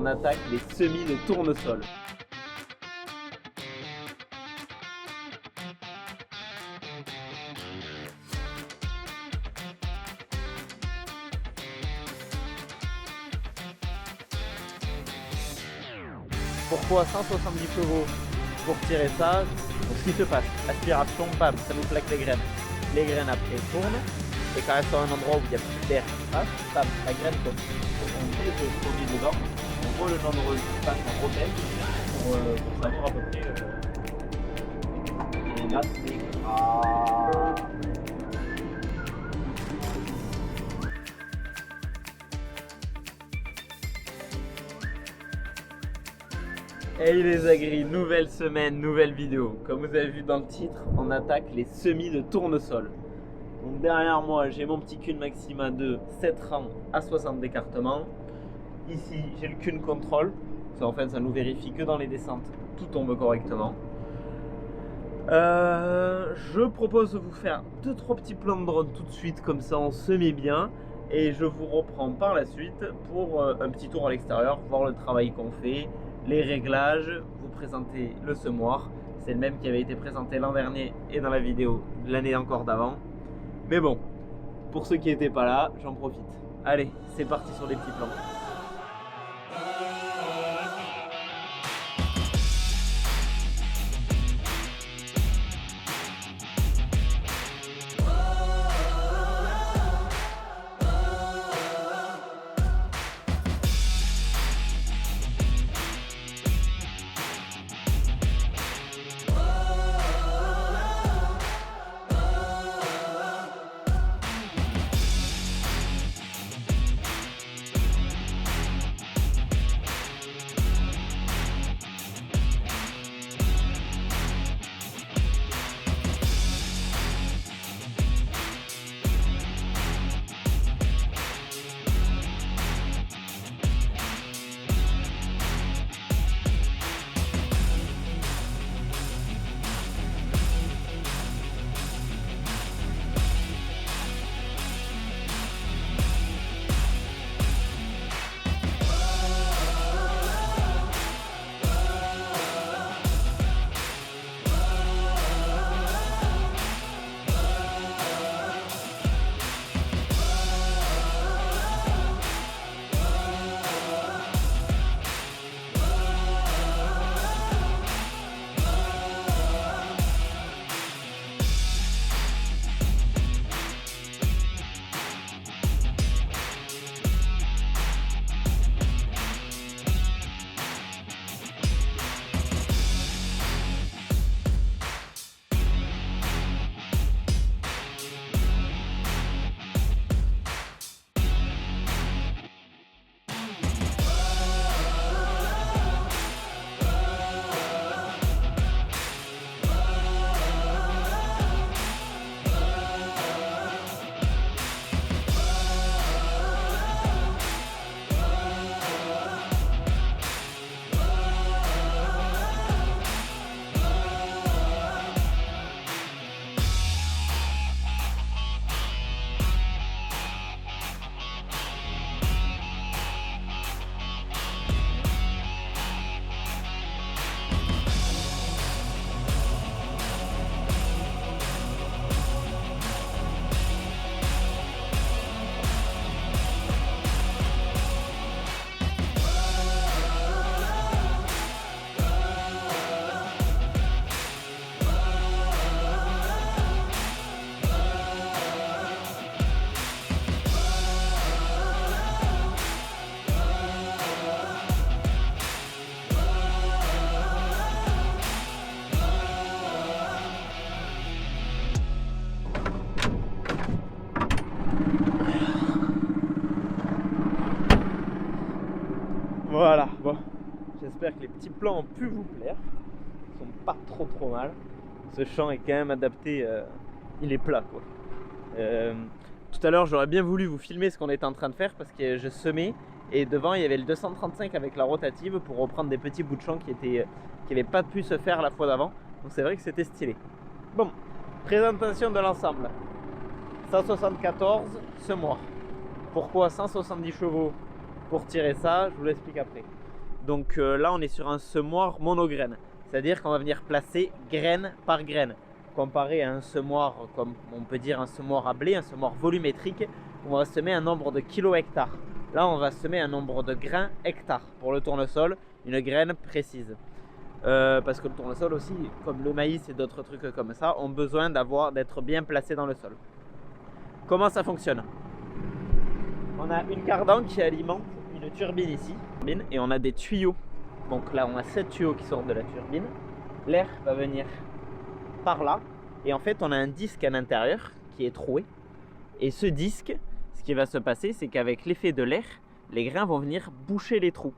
on attaque les semis de tournesol. Pourquoi 170 chevaux pour tirer ça? Donc ce qui se passe, aspiration, bam, ça nous plaque les graines. Les graines après tournent, et quand elles sont à un endroit où il y a plus d'air qui passe, bam, la graine tombe. Donc on met le produit dedans, on voit le nombre qui passe en rotaine pour savoir à peu près. Et là c'est Hey les agris, nouvelle semaine, nouvelle vidéo. Comme vous avez vu dans le titre, on attaque les semis de tournesol. Donc derrière moi, j'ai mon petit Kuhn Maxima de 7 rangs à 60 d'écartement. Ici, j'ai le Kuhn Control. En fait, ça nous vérifie que dans les descentes, tout tombe correctement. Je propose de vous faire 2-3 petits plans de drone tout de suite, comme ça on se met bien. Et je vous reprends par la suite pour un petit tour à l'extérieur, voir le travail qu'on fait, les réglages, vous présenter le semoir. C'est le même qui avait été présenté l'an dernier et dans la vidéo de l'année encore d'avant. Mais bon, pour ceux qui n'étaient pas là, j'en profite. Allez, c'est parti sur les petits plans. Voilà, bon, j'espère que les petits plans ont pu vous plaire. Ils sont pas trop mal. Ce champ est quand même adapté, il est plat quoi. Tout à l'heure j'aurais bien voulu vous filmer ce qu'on était en train de faire parce que je semais et devant il y avait le 235 avec la rotative pour reprendre des petits bouts de champ qui n'avaient pas pu se faire la fois d'avant. Donc c'est vrai que c'était stylé. Bon, présentation de l'ensemble. 174 semoirs. Pourquoi 170 chevaux pour tirer ça? Je vous l'explique après. Donc là, on est sur un semoir monograine. C'est-à-dire qu'on va venir placer graine par graine. Comparé à un semoir, comme on peut dire un semoir à blé, un semoir volumétrique, on va semer un nombre de kilo-hectares. Là, on va semer un nombre de grains hectares. Pour le tournesol, une graine précise. Parce que le tournesol aussi, comme le maïs et d'autres trucs comme ça, ont besoin d'être bien placés dans le sol. Comment ça fonctionne? On a une cardan qui alimente une turbine ici, et on a des tuyaux. Donc là, on a 7 tuyaux qui sortent de la turbine. L'air va venir par là, et en fait, on a un disque à l'intérieur qui est troué. Et ce disque, ce qui va se passer, c'est qu'avec l'effet de l'air, les grains vont venir boucher les trous.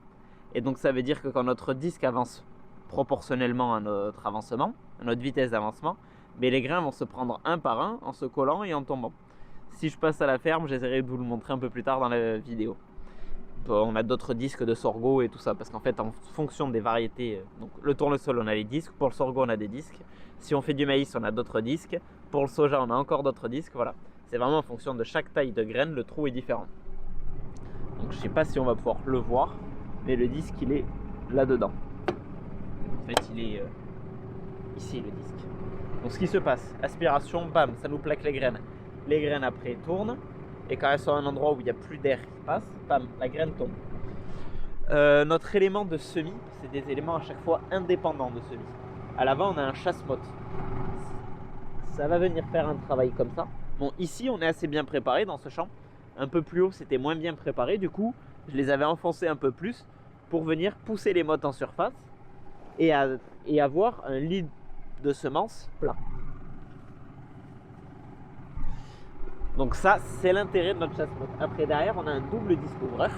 Et donc ça veut dire que quand notre disque avance proportionnellement à notre avancement, à notre vitesse d'avancement, mais les grains vont se prendre un par un en se collant et en tombant. Si je passe à la ferme, j'essaierai de vous le montrer un peu plus tard dans la vidéo. On a d'autres disques de sorgho et tout ça, parce qu'en fait, en fonction des variétés, donc le tournesol, on a les disques, pour le sorgho, on a des disques. Si on fait du maïs, on a d'autres disques. Pour le soja, on a encore d'autres disques. Voilà, c'est vraiment en fonction de chaque taille de graine, le trou est différent. Donc je sais pas si on va pouvoir le voir, mais le disque, il est là-dedans. En fait, il est ici, le disque. Donc ce qui se passe, aspiration, bam, ça nous plaque les graines. Les graines après tournent, et quand elles sont à un endroit où il n'y a plus d'air qui passe, bam, la graine tombe. Notre élément de semis, c'est des éléments à chaque fois indépendants de semis. À l'avant, on a un chasse-motte. Ça va venir faire un travail comme ça. Bon, ici, on est assez bien préparé dans ce champ. Un peu plus haut, c'était moins bien préparé. Du coup, je les avais enfoncés un peu plus pour venir pousser les mottes en surface et avoir un lit de semences plat. Donc ça, c'est l'intérêt de notre chasse-motte. Après, derrière, on a un double disque ouvreur.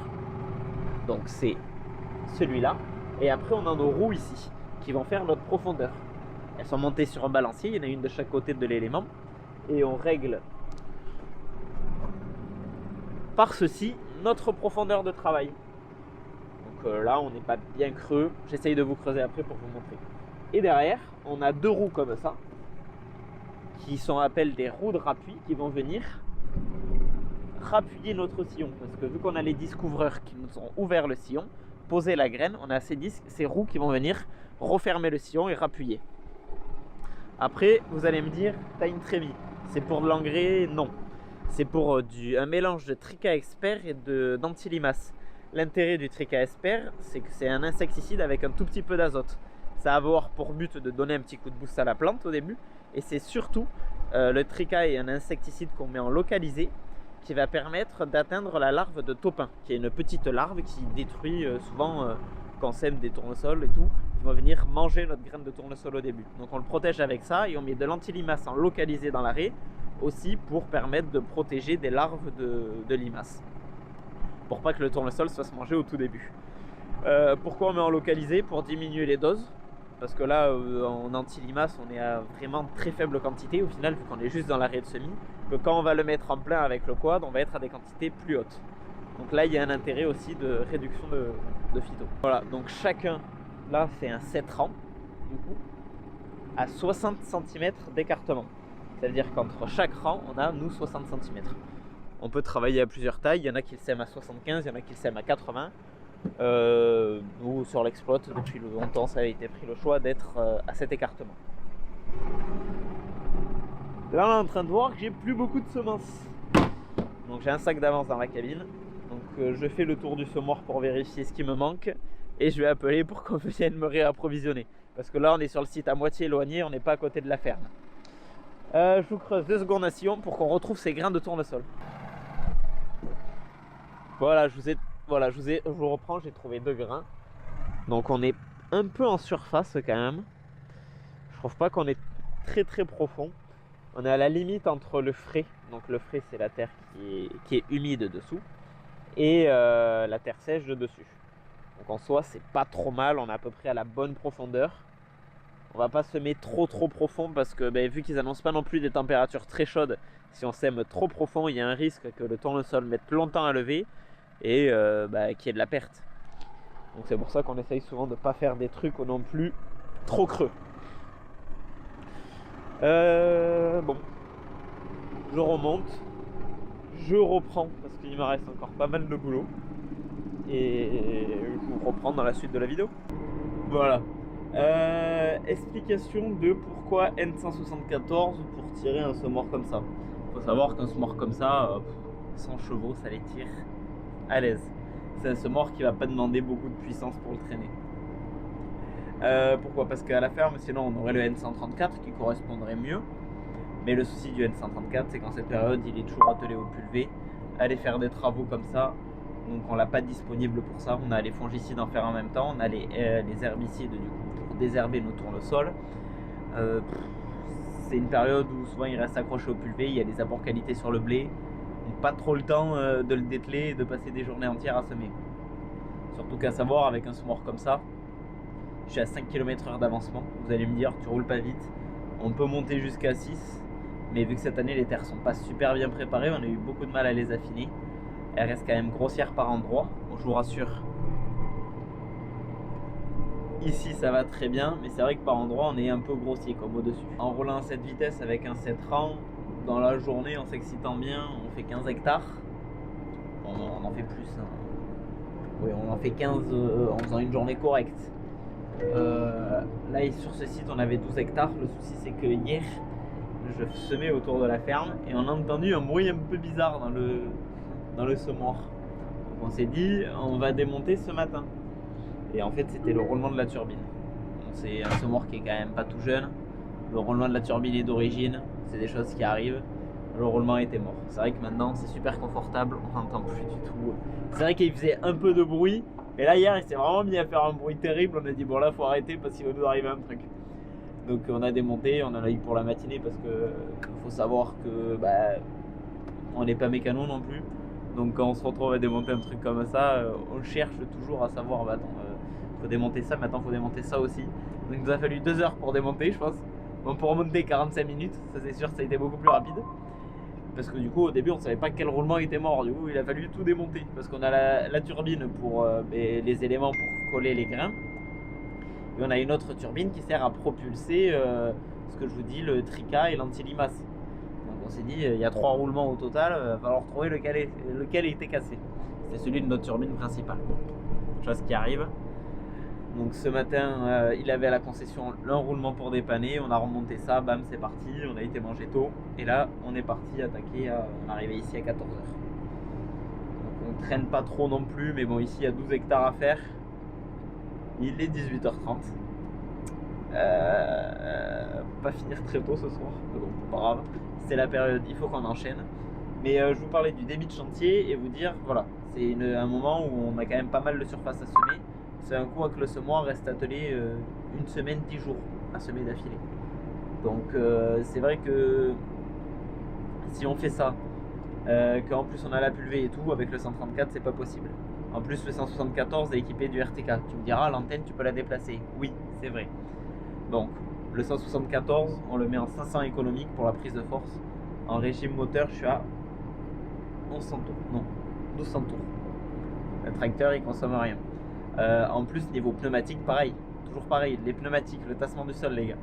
Donc c'est celui-là. Et après, on a nos roues ici, qui vont faire notre profondeur. Elles sont montées sur un balancier, il y en a une de chaque côté de l'élément. Et on règle par ceci notre profondeur de travail. Donc là, on n'est pas bien creux. J'essaye de vous creuser après pour vous montrer. Et derrière, on a deux roues comme ça, qui sont appelées des roues de rappui, qui vont venir rappuyer notre sillon. Parce que vu qu'on a les disques ouvreurs qui nous ont ouvert le sillon, poser la graine, on a ces disques, ces roues qui vont venir refermer le sillon et rappuyer. Après, vous allez me dire, t'as une trémie. C'est pour de l'engrais? Non. C'est pour un mélange de Tricha Expert et d'Anti-Limace. L'intérêt du Tricha Expert, c'est que c'est un insecticide avec un tout petit peu d'azote. Ça va avoir pour but de donner un petit coup de boost à la plante au début. Et c'est surtout, le Tricha est un insecticide qu'on met en localisé, qui va permettre d'atteindre la larve de taupin, qui est une petite larve qui détruit souvent quand on sème des tournesols et tout, qui va venir manger notre graine de tournesol au début. Donc on le protège avec ça et on met de l'anti-limace en localisé dans la raie aussi pour permettre de protéger des larves de limaces, pour pas que le tournesol se fasse manger au tout début. Pourquoi on met en localisé? Pour diminuer les doses. Parce que là, en anti-limace, on est à vraiment très faible quantité. Au final, vu qu'on est juste dans l'arrêt de semis, que quand on va le mettre en plein avec le quad, on va être à des quantités plus hautes. Donc là, il y a un intérêt aussi de réduction de phyto. Voilà, donc chacun, là, c'est un 7 rangs, du coup, à 60 cm d'écartement. Ça veut dire qu'entre chaque rang, on a, nous, 60 cm. On peut travailler à plusieurs tailles. Il y en a qui le sèment à 75, il y en a qui le sèment à 80. Nous sur l'exploit depuis longtemps ça a été pris le choix d'être à cet écartement. Là on est en train de voir que j'ai plus beaucoup de semences, donc j'ai un sac d'avance dans la cabine, donc je fais le tour du semoir pour vérifier ce qui me manque et je vais appeler pour qu'on vienne me réapprovisionner, parce que là on est sur le site à moitié éloigné, on n'est pas à côté de la ferme. Je vous creuse 2 secondes à sillon pour qu'on retrouve ces grains de tournesol. Voilà, je vous reprends, j'ai trouvé 2 grains. Donc on est un peu en surface quand même. Je trouve pas qu'on est très très profond. On est à la limite entre le frais, donc le frais c'est la terre qui est humide dessous, et la terre sèche de dessus. Donc en soi c'est pas trop mal, on est à peu près à la bonne profondeur. On va pas semer trop profond parce que vu qu'ils annoncent pas non plus des températures très chaudes, si on sème trop profond il y a un risque que le tournesol mette longtemps à lever et qu'il y ait de la perte. Donc c'est pour ça qu'on essaye souvent de ne pas faire des trucs non plus trop creux. Bon, je remonte, je reprends parce qu'il me reste encore pas mal de boulot. et je vous reprends dans la suite de la vidéo. Voilà. Explication de pourquoi N174 pour tirer un semoir comme ça. Il faut savoir qu'un semoir comme ça, 100 chevaux, ça les tire à l'aise. C'est un semoir qui va pas demander beaucoup de puissance pour le traîner. Pourquoi? Parce qu'à la ferme, sinon on aurait le N134 qui correspondrait mieux. Mais le souci du N134, c'est qu'en cette période, il est toujours attelé au pulvé. Aller faire des travaux comme ça, donc on l'a pas disponible pour ça. On a les fongicides en faire en même temps, on a les herbicides du coup pour désherber nos tournesols. C'est une période où souvent il reste accroché au pulvé, il y a des apports qualité sur le blé. Donc pas trop le temps de le dételer et de passer des journées entières à semer. Surtout qu'à savoir, avec un semoir comme ça, je suis à 5 km/h d'avancement. Vous allez me dire, tu roules pas vite. On peut monter jusqu'à 6. Mais vu que cette année les terres sont pas super bien préparées, on a eu beaucoup de mal à les affiner. Elles restent quand même grossières par endroits. Bon, je vous rassure, ici ça va très bien, mais c'est vrai que par endroits on est un peu grossier comme au-dessus. En roulant à cette vitesse avec un 7 rangs, dans la journée en s'excitant bien, on fait 15 hectares. On en fait plus. Hein. Oui, on en fait 15 en faisant une journée correcte. Là sur ce site on avait 12 hectares. Le souci c'est que hier je semais autour de la ferme et on a entendu un bruit un peu bizarre dans le semoir. Donc on s'est dit on va démonter ce matin. Et en fait c'était le roulement de la turbine. C'est un semoir qui est quand même pas tout jeune. Le roulement de la turbine est d'origine. C'est des choses qui arrivent. Le roulement était mort. C'est vrai que maintenant c'est super confortable. On n'entend plus du tout. C'est vrai qu'il faisait un peu de bruit. Mais là hier il s'est vraiment mis à faire un bruit terrible. On a dit bon là faut arrêter parce qu'il va nous arriver un truc. Donc on a démonté, on en a eu pour la matinée parce que faut savoir que on n'est pas mécano non plus. Donc quand on se retrouve à démonter un truc comme ça, on cherche toujours à savoir faut démonter ça, maintenant faut démonter ça aussi. Donc il nous a fallu 2 heures pour démonter je pense. Bon, pour remonter 45 minutes, ça c'est sûr ça a été beaucoup plus rapide. Parce que du coup au début on savait pas quel roulement était mort, du coup il a fallu tout démonter. Parce qu'on a la turbine pour les éléments pour coller les grains. Et on a une autre turbine qui sert à propulser ce que je vous dis, le trica et l'anti-limace. Donc on s'est dit, il y a 3 roulements au total, il va falloir trouver lequel était cassé. C'est celui de notre turbine principale. Chose qui arrive. Donc ce matin, il avait à la concession un roulement pour dépanner, on a remonté ça, bam, c'est parti, on a été manger tôt. Et là, on est parti attaquer, on est arrivé ici à 14h. Donc on traîne pas trop non plus, mais bon, ici il y a 12 hectares à faire. Il est 18h30. Pas finir très tôt ce soir, mais bon, pas grave. C'est la période, il faut qu'on enchaîne. Mais je vous parlais du débit de chantier et vous dire, voilà, c'est un moment où on a quand même pas mal de surface à semer. C'est un coup que le semoir reste attelé une semaine, 10 jours à semer d'affilée. Donc c'est vrai que si on fait ça, qu'en plus on a la pulvée et tout, avec le 134 c'est pas possible. En plus le 174 est équipé du RTK. Tu me diras, l'antenne tu peux la déplacer. Oui, c'est vrai. Donc le 174 on le met en 500 économique pour la prise de force. En régime moteur je suis à 1100 tours, non 1200 tours. Le tracteur il consomme rien. En plus niveau pneumatique pareil, toujours pareil, les pneumatiques, le tassement du sol les gars.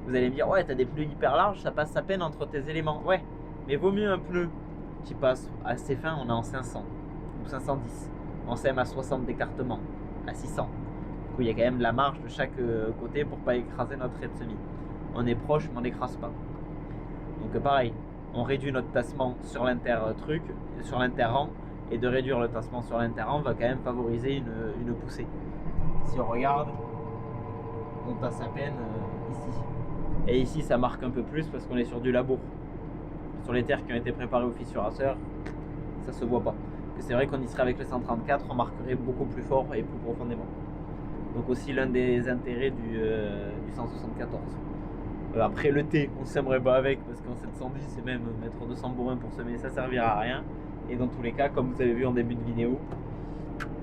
Vous allez me dire ouais t'as des pneus hyper larges, ça passe à peine entre tes éléments. Ouais, mais vaut mieux un pneu qui passe assez fin, on est en 500 ou 510. On sème à 60 d'écartement, à 600. Du coup il y a quand même de la marge de chaque côté pour pas écraser notre raie de semis. On est proche mais on n'écrase pas. Donc pareil, on réduit notre tassement sur l'inter-truc, sur l'inter-rang. Et de réduire le tassement sur l'inter-rang va quand même favoriser une poussée. Si on regarde, on tasse à peine ici. Et ici ça marque un peu plus parce qu'on est sur du labour. Sur les terres qui ont été préparées au fissurasseur, ça se voit pas. C'est vrai qu'on y serait avec le 134, on marquerait beaucoup plus fort et plus profondément. Donc aussi l'un des intérêts du 174. Après le T, on ne sèmerait pas avec parce qu'en 710 c'est même mettre 200 bourrins pour semer, ça servira à rien. Et dans tous les cas, comme vous avez vu en début de vidéo,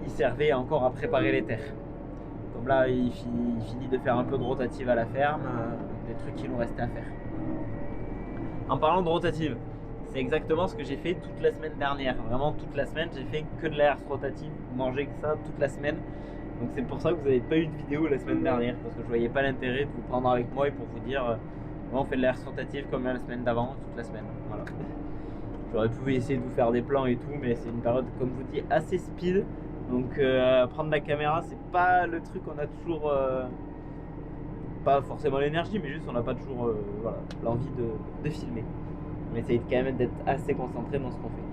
il servait encore à préparer les terres. Comme là, il finit de faire un peu de rotative à la ferme, des trucs qui nous restaient à faire. En parlant de rotative, c'est exactement ce que j'ai fait toute la semaine dernière. Vraiment toute la semaine, j'ai fait que de l'air rotative, manger que ça toute la semaine. Donc c'est pour ça que vous n'avez pas eu de vidéo la semaine dernière, parce que je voyais pas l'intérêt de vous prendre avec moi et pour vous dire on fait de l'air rotative comme la semaine d'avant, toute la semaine. Voilà. J'aurais pu essayer de vous faire des plans et tout, mais c'est une période, comme je vous dis, assez speed. Donc prendre la caméra, c'est pas le truc qu'on a toujours, pas forcément l'énergie, mais juste on n'a pas toujours voilà, l'envie de filmer. On essaye quand même d'être assez concentré dans ce qu'on fait.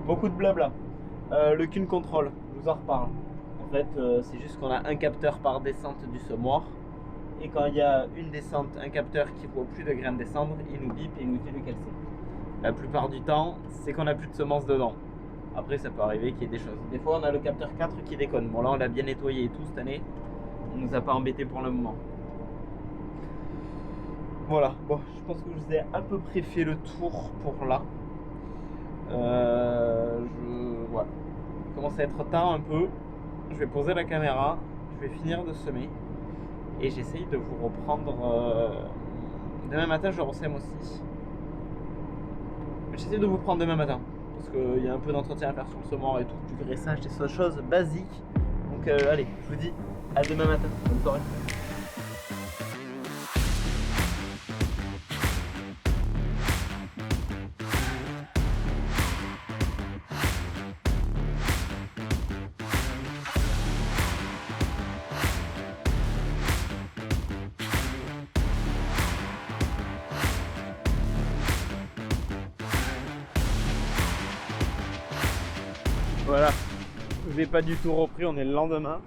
Beaucoup de blabla. Le Cune Control, je vous en reparle. En fait, c'est juste qu'on a un capteur par descente du semoir. Et quand il y a une descente, un capteur qui voit plus de grains descendre, il nous bip et il nous dit lequel c'est. La plupart du temps, c'est qu'on n'a plus de semences dedans. Après, ça peut arriver qu'il y ait des choses. Des fois, on a le capteur 4 qui déconne. Bon, là, on l'a bien nettoyé et tout cette année. Il nous a pas embêté pour le moment. Voilà, bon, je pense que je vous ai à peu près fait le tour pour là. Voilà. Il commence à être tard un peu. Je vais poser la caméra. Je vais finir de semer. Et j'essaye de vous reprendre. Demain matin, je ressème aussi. J'essaie de vous prendre demain matin. Parce qu'il y a un peu d'entretien à faire sur le semoir et tout. Du graissage, des choses basiques. Donc, allez, je vous dis à demain matin. Bonne soirée. Voilà, je n'ai pas du tout repris, on est le lendemain.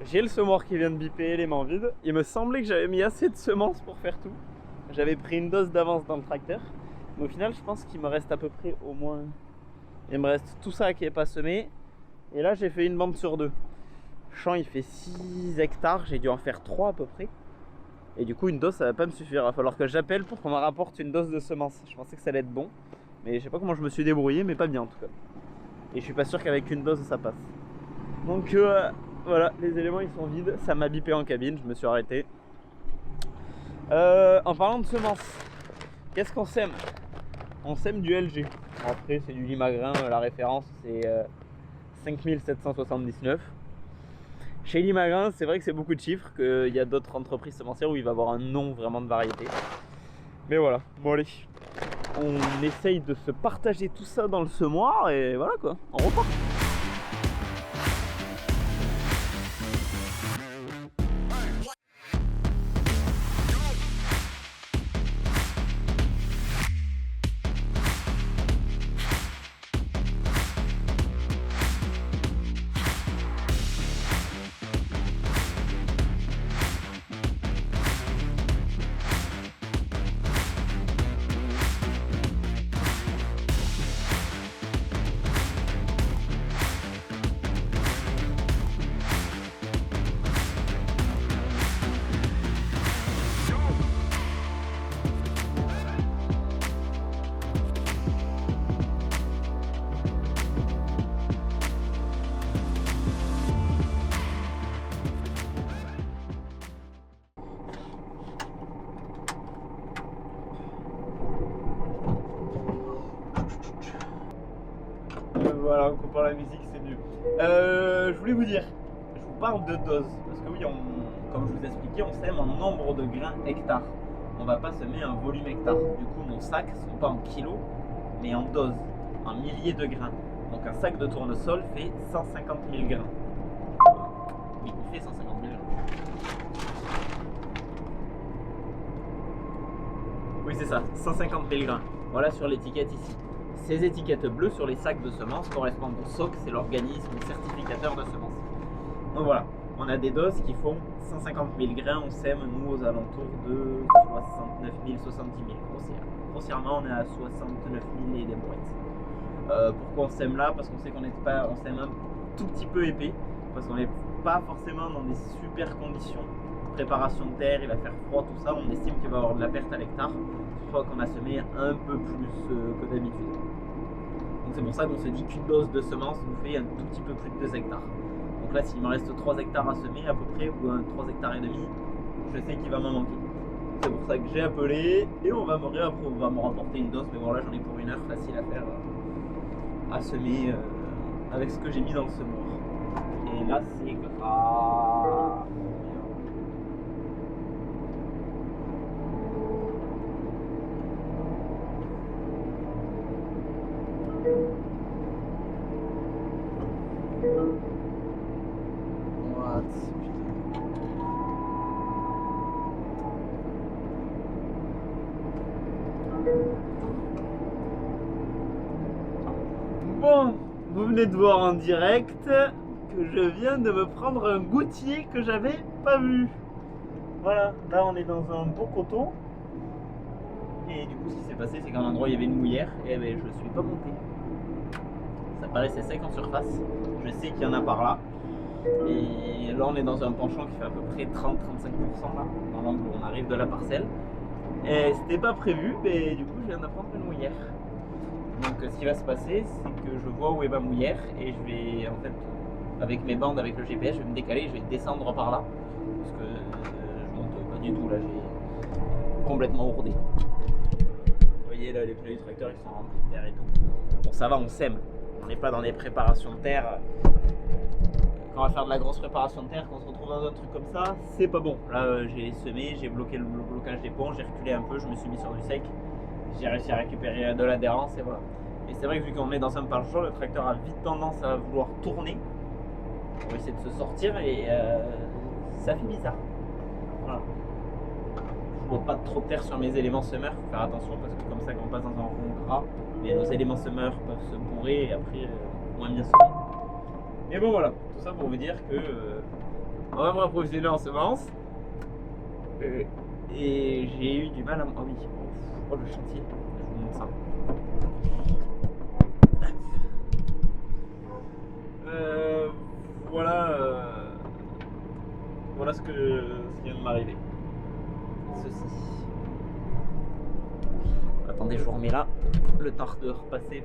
J'ai le semoir qui vient de biper, élément vide. Il me semblait que j'avais mis assez de semences pour faire tout. J'avais pris une dose d'avance dans le tracteur. Mais au final, je pense qu'il me reste à peu près au moins... Il me reste tout ça qui n'est pas semé. Et là, j'ai fait une bande sur 2. Le champ, il fait 6 hectares. J'ai dû en faire 3 à peu près. Et du coup, une dose, ça va pas me suffire. Il va falloir que j'appelle pour qu'on me rapporte une dose de semences. Je pensais que ça allait être bon. Mais je sais pas comment je me suis débrouillé, mais pas bien en tout cas. Et je suis pas sûr qu'avec une dose ça passe. Donc voilà, les éléments ils sont vides. Ça m'a bipé en cabine, je me suis arrêté. En parlant de semences, qu'est-ce qu'on sème? On sème du LG. Après c'est du Limagrin, la référence c'est 5779. Chez Limagrin, c'est vrai que c'est beaucoup de chiffres, qu'il y a d'autres entreprises semencières où il va y avoir un nom vraiment de variété. Mais voilà, bon allez. On essaye de se partager tout ça dans le semoir et voilà quoi, on repart. Voilà, on compare la musique, c'est mieux. Je voulais vous dire, je vous parle de dose. Parce que oui, comme je vous expliquais, on sème en nombre de grains hectares. On va pas semer un volume hectare. Du coup, nos sacs ne sont pas en kilos, mais en dose, en milliers de grains. Donc un sac de tournesol fait 150 000 grains. Oui, il fait 150 000 grains. Oui, c'est ça, 150 000 grains. Voilà sur l'étiquette ici. Ces étiquettes bleues sur les sacs de semences correspondent au SOC, c'est l'organisme certificateur de semences. Donc voilà, on a des doses qui font 150 000 grains, on sème nous aux alentours de 69 000, 70 000 grossièrement on est à 69 000 et des brouettes. Pourquoi on sème là? Parce qu'on sait on sème un tout petit peu épais, parce qu'on n'est pas forcément dans des super conditions. Préparation de terre, il va faire froid, tout ça, on estime qu'il va y avoir de la perte à l'hectare, soit qu'on a semé un peu plus que d'habitude. Donc c'est pour ça qu'on se dit qu'une dose de semence nous fait un tout petit peu plus de 2 hectares. Donc là, s'il me reste 3 hectares à semer à peu près, ou 3 hectares et demi, je sais qu'il va m'en manquer. C'est pour ça que j'ai appelé et on va me rapporter une dose, mais bon là j'en ai pour 1 heure facile à faire, à semer avec ce que j'ai mis dans le semoir. Et là c'est grave. venez de voir en direct que je viens de me prendre un goutier que j'avais pas vu. Voilà, là on est dans un beau coteau. Et du coup ce qui s'est passé c'est qu'à un endroit il y avait une mouillère et ben, je suis pas monté. Ça paraissait sec en surface, je sais qu'il y en a par là. Et là on est dans un penchant qui fait à peu près 30-35% là, dans l'angle où on arrive de la parcelle. Et c'était pas prévu, mais du coup je viens d'apprendre une mouillère. Donc ce qui va se passer c'est que je vois où est ma mouillère et je vais en fait avec mes bandes, avec le GPS, je vais me décaler, je vais descendre par là. Parce que je monte pas du tout là, j'ai complètement ourdé. Vous voyez là les pneus du tracteur ils sont remplis de terre et tout. Bon ça va, on sème, on n'est pas dans des préparations de terre. Quand on va faire de la grosse préparation de terre, quand on se retrouve dans un truc comme ça, c'est pas bon. Là j'ai semé, j'ai bloqué le blocage des ponts, j'ai reculé un peu, je me suis mis sur du sec. J'ai réussi à récupérer de l'adhérence et voilà. Et c'est vrai que vu qu'on est dans un penchant, le tracteur a vite tendance à vouloir tourner pour essayer de se sortir et ça fait bizarre. Voilà. Je vois pas trop de terre sur mes éléments semeurs, faut faire attention parce que comme ça quand on passe dans un rond gras, nos éléments semeurs peuvent se bourrer et après moins bien semer. Mais bon voilà, tout ça pour vous dire que on va me rapprovisionner en semences et j'ai eu du mal à... Oh oui, oh le chantier, je vous montre ça. Voilà ce qui vient de m'arriver. Ceci. Attendez, je vous remets là, le temps de repasser.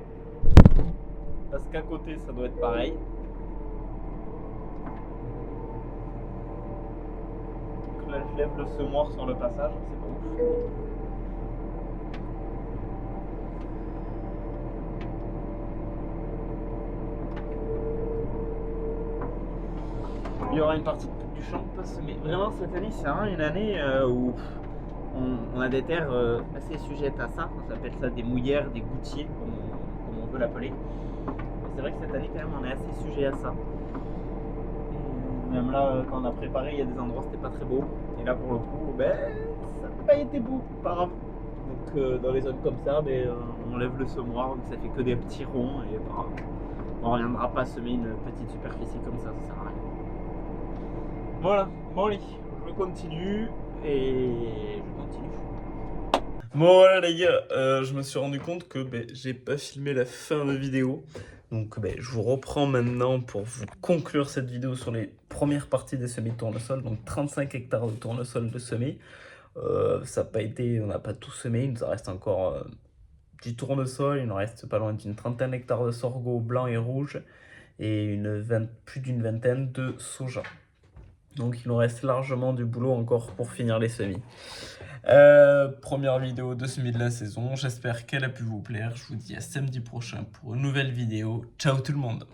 Parce qu'à côté, ça doit être pareil. Donc là, je lève le semoir sur le passage, c'est pas ouf. Il y aura une partie du champ pas semée. Vraiment cette année c'est vraiment une année où on a des terres assez sujettes à ça. On s'appelle ça des mouillères, des gouttiers comme on veut l'appeler. C'est vrai que cette année quand même on est assez sujet à ça. Et même là quand on a préparé il y a des endroits c'était pas très beau. Et là pour le coup ben ça n'a pas été beau, pas grave. Donc dans les zones comme ça ben, on lève le semoir donc ça fait que des petits ronds et ben, on ne reviendra pas semer une petite superficie comme ça sert à rien. Voilà, bon allez, je continue et je continue. Bon voilà les gars, je me suis rendu compte que j'ai pas filmé la fin de vidéo. Donc je vous reprends maintenant pour vous conclure cette vidéo sur les premières parties des semis de tournesol. Donc 35 hectares de tournesol de semis. Ça n'a pas été, on n'a pas tout semé, il nous en reste encore du tournesol. Il nous reste pas loin d'une trentaine d'hectares de sorgho blanc et rouge. Et plus d'une vingtaine de soja. Donc il nous reste largement du boulot encore pour finir les semis. Première vidéo de semis de la saison, j'espère qu'elle a pu vous plaire. Je vous dis à samedi prochain pour une nouvelle vidéo. Ciao tout le monde!